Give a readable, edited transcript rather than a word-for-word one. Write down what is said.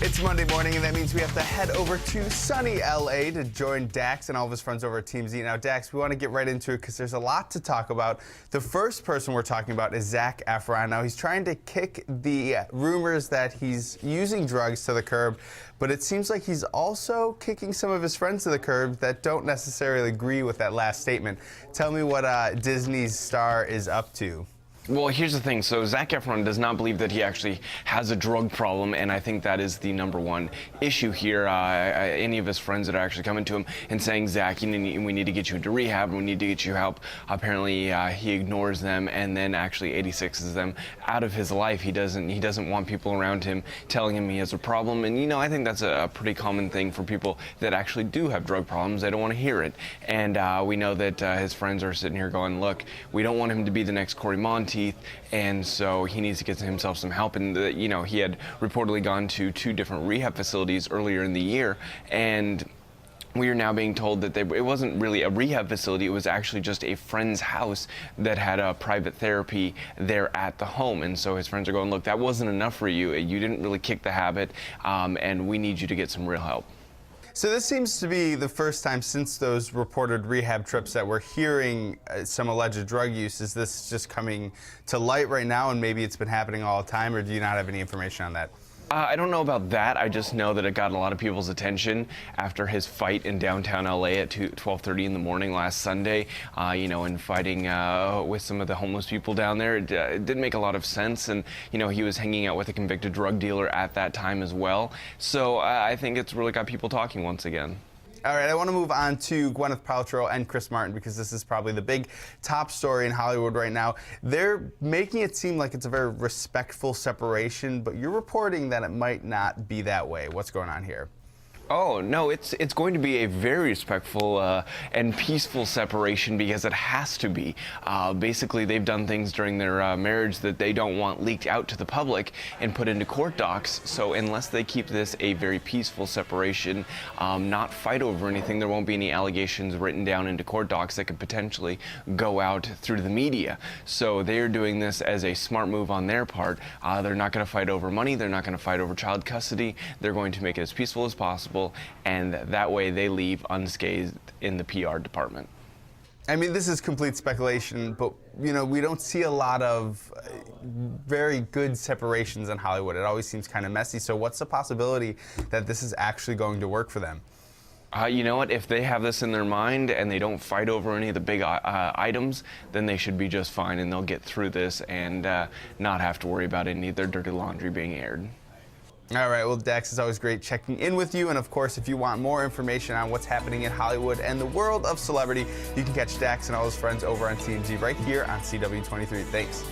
It's Monday morning, and that means we have to head over to sunny LA to join Dax and all of his friends over at TMZ. Now, Dax, we want to get right into it because there's a lot to talk about. The first person we're talking about is Zac Efron. Now, he's trying to kick the rumors that he's using drugs to the curb, but it seems like he's also kicking some of his friends to the curb that don't necessarily agree with that last statement. Tell me what Disney's star is up to. Well, here's the thing. So Zac Efron does not believe that he actually has a drug problem, and I think that is the #1 issue here. Any of his friends that are actually coming to him and saying, Zac, we need to get you into rehab, we need to get you help. Apparently, he ignores them and then actually 86s them out of his life. He doesn't want people around him telling him he has a problem, and I think that's a pretty common thing for people that actually do have drug problems. They don't want to hear it, and we know that his friends are sitting here going, look, we don't want him to be the next Corey Monteith, and so he needs to get himself some help. And he had reportedly gone to 2 different rehab facilities earlier in the year, and we are now being told that it wasn't really a rehab facility, it was actually just a friend's house that had a private therapy there at the home. And so his friends are going, look, that wasn't enough for you, you didn't really kick the habit, and we need you to get some real help. So this seems to be the first time since those reported rehab trips that we're hearing some alleged drug use. Is this just coming to light right now, and maybe it's been happening all the time, or do you not have any information on that? I don't know about that. I just know that it got a lot of people's attention after his fight in downtown LA at 12:30 in the morning last Sunday, and fighting with some of the homeless people down there. It didn't make a lot of sense, and he was hanging out with a convicted drug dealer at that time as well. So I think it's really got people talking once again. All right, I want to move on to Gwyneth Paltrow and Chris Martin because this is probably the big top story in Hollywood right now. They're making it seem like it's a very respectful separation, but you're reporting that it might not be that way. What's going on here? Oh, no, it's going to be a very respectful and peaceful separation because it has to be. Basically, they've done things during their marriage that they don't want leaked out to the public and put into court docs. So unless they keep this a very peaceful separation, not fight over anything, there won't be any allegations written down into court docs that could potentially go out through the media. So they're doing this as a smart move on their part. They're not going to fight over money. They're not going to fight over child custody. They're going to make it as peaceful as possible, and that way they leave unscathed in the PR department. I mean, this is complete speculation, but we don't see a lot of very good separations in Hollywood. It always seems kind of messy. So what's the possibility that this is actually going to work for them? You know what? If they have this in their mind and they don't fight over any of the big items, then they should be just fine, and they'll get through this and not have to worry about any of their dirty laundry being aired. All right, well, Dax, it's always great checking in with you. And of course, if you want more information on what's happening in Hollywood and the world of celebrity, you can catch Dax and all his friends over on TMZ right here on CW23. Thanks.